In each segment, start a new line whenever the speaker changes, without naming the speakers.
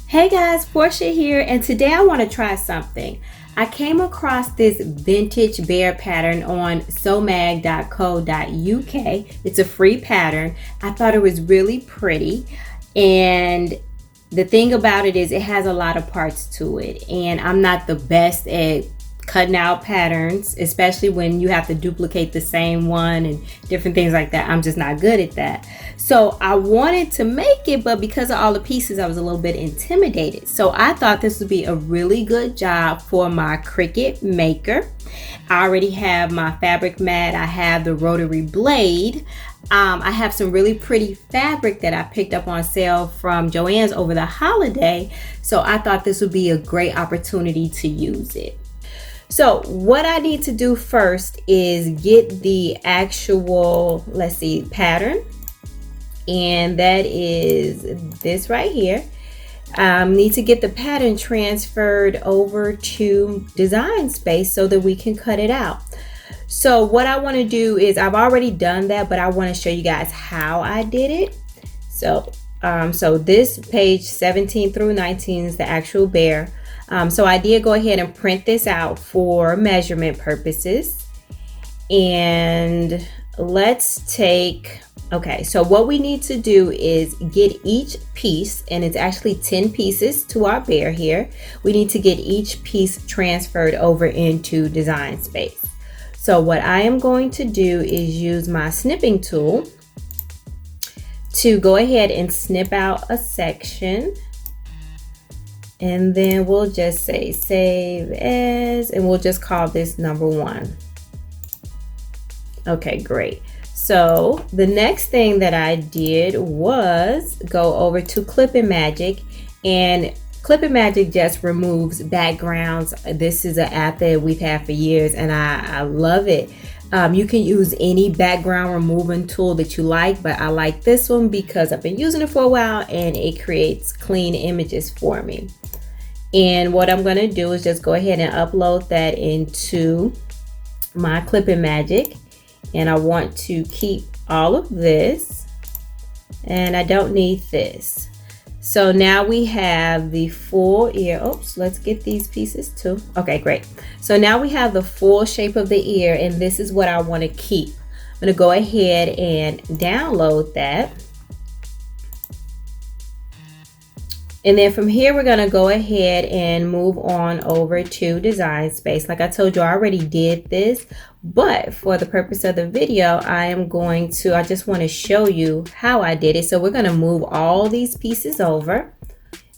Hey guys, Portia here, and today I want to try something. I came across this vintage bear pattern on somag.co.uk. It's a free pattern. I thought it was really pretty, and the thing about it is it has a lot of parts to it, and I'm not the best at cutting out patterns, especially when you have to duplicate the same one and different things like that. I'm just not good at that. So I wanted to make it, but because of all the pieces, I was a little bit intimidated. So I thought this would be a really good job for my Cricut Maker. I already have my fabric mat. I have the rotary blade. I have some really pretty fabric that I picked up on sale from Joann's over the holiday. So I thought this would be a great opportunity to use it. So what I need to do first is get the actual, let's see, pattern. And that is this right here. Need to get the pattern transferred over to Design Space so that we can cut it out. So what I want to do is, I've already done that, but I want to show you guys how I did it. So this page 17 through 19 is the actual bear. So I did go ahead and print this out for measurement purposes. And let's take, okay, so what we need to do is get each piece, and it's actually 10 pieces to our bear here. We need to get each piece transferred over into Design Space. So what I am going to do is use my snipping tool to go ahead and snip out a section. And then we'll just say save as, and we'll just call this number 1. Okay, great. So the next thing that I did was go over to Clipping Magic, and Clipping Magic just removes backgrounds. This is an app that we've had for years, and I love it. You can use any background removing tool that you like, but I like this one because I've been using it for a while and it creates clean images for me. And what I'm going to do is just go ahead and upload that into my Clipping Magic. And I want to keep all of this, and I don't need this. So now we have the full ear. Oops, let's get these pieces too. Okay, great. So now we have the full shape of the ear, and this is what I want to keep. I'm going to go ahead and download that. And then from here, we're going to go ahead and move on over to Design Space. Like I told you, I already did this, but for the purpose of the video, I just want to show you how I did it. So we're going to move all these pieces over,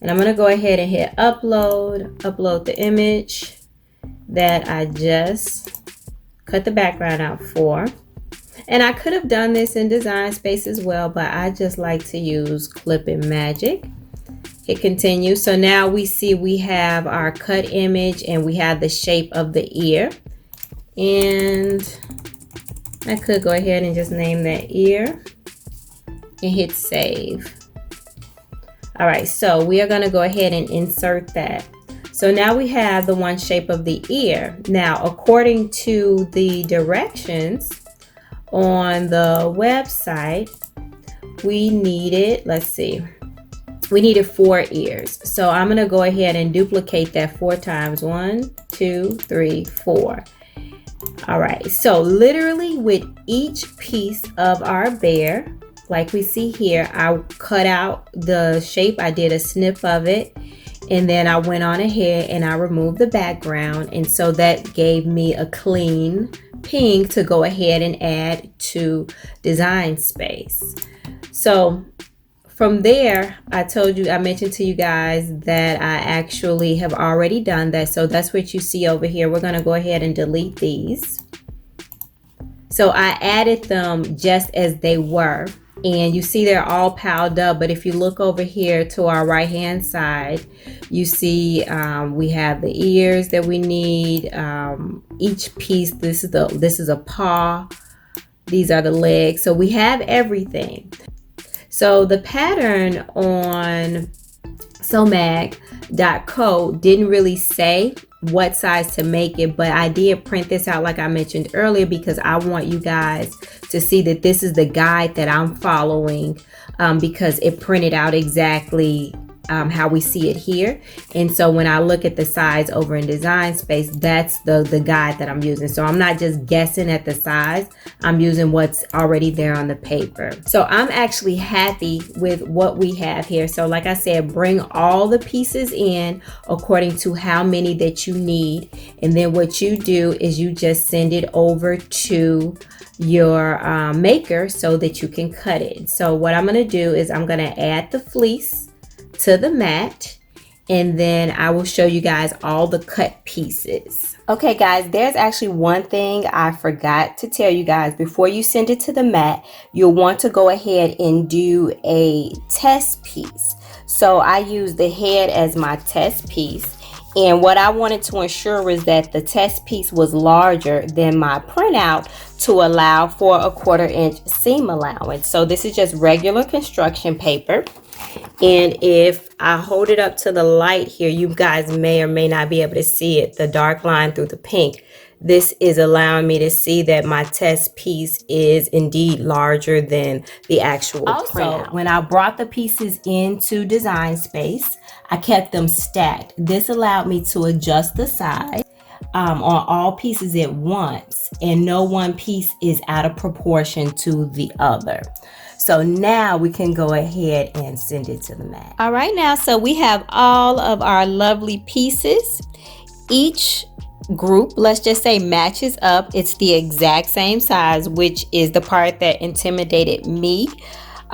and I'm going to go ahead and hit upload the image that I just cut the background out for. And I could have done this in Design Space as well, but I just like to use Clipping Magic. Hit continue. So now we see we have our cut image and we have the shape of the ear. And I could go ahead and just name that ear and hit save. All right, so we are going to go ahead and insert that. So now we have the one shape of the ear. Now, according to the directions on the website, we needed, let's see, we needed 4 ears. So I'm going to go ahead and duplicate that 4 times. 1, 2, 3, 4. All right. So literally with each piece of our bear, like we see here, I cut out the shape. I did a snip of it. And then I went on ahead and I removed the background. And so that gave me a clean ping to go ahead and add to Design Space. So from there, I mentioned to you guys that I actually have already done that. So that's what you see over here. We're going to go ahead and delete these. So I added them just as they were. And you see they're all piled up. But if you look over here to our right hand side, you see we have the ears that we need. Each piece, this is a paw. These are the legs. So we have everything. So the pattern on somag.co didn't really say what size to make it, but I did print this out like I mentioned earlier because I want you guys to see that this is the guide that I'm following, because it printed out exactly how we see it here. And so when I look at the size over in Design Space, that's the guide that I'm using. So I'm not just guessing at the size, I'm using what's already there on the paper. So I'm actually happy with what we have here. So like I said, bring all the pieces in according to how many that you need. And then what you do is you just send it over to your maker so that you can cut it. So what I'm going to do is I'm going to add the fleece to the mat, and then I will show you guys all the cut pieces. Okay guys, there's actually one thing I forgot to tell you guys. Before you send it to the mat, you'll want to go ahead and do a test piece. So I use the head as my test piece. And what I wanted to ensure was that the test piece was larger than my printout to allow for a 1/4 inch seam allowance. So this is just regular construction paper. And if I hold it up to the light here, you guys may or may not be able to see it, the dark line through the pink. This is allowing me to see that my test piece is indeed larger than the actual printout. When I brought the pieces into Design Space, I kept them stacked. This allowed me to adjust the size on all pieces at once, and no one piece is out of proportion to the other. So now we can go ahead and send it to the mat. All right, now, so we have all of our lovely pieces. Each group, let's just say, matches up. It's the exact same size, which is the part that intimidated me.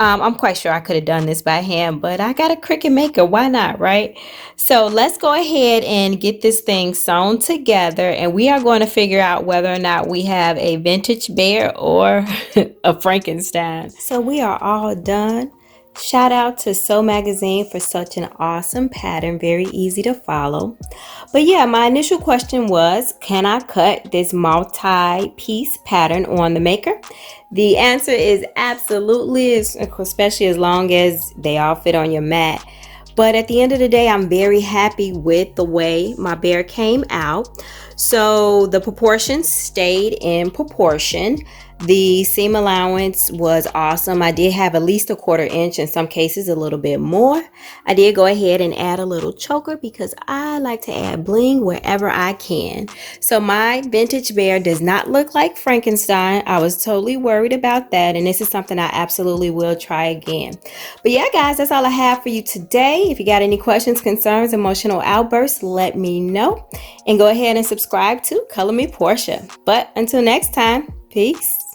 I'm quite sure I could have done this by hand, but I got a Cricut Maker. Why not, right? So let's go ahead and get this thing sewn together, and we are going to figure out whether or not we have a vintage bear or a Frankenstein. So we are all done. Shout out to Sew Magazine for such an awesome pattern, very easy to follow. But yeah, my initial question was, can I cut this multi-piece pattern on the Maker? The answer is absolutely, especially as long as they all fit on your mat. But at the end of the day, I'm very happy with the way my bear came out. So the proportions stayed in proportion. The seam allowance was awesome. I did have at least a 1/4 inch, in some cases a little bit more. I did go ahead and add a little choker because I like to add bling wherever I can. So my vintage bear does not look like Frankenstein. I was totally worried about that, and this is something I absolutely will try again. But yeah guys, that's all I have for you today. If you got any questions, concerns, emotional outbursts, let me know, and go ahead and subscribe to Color Me Portia. But until next time, peace.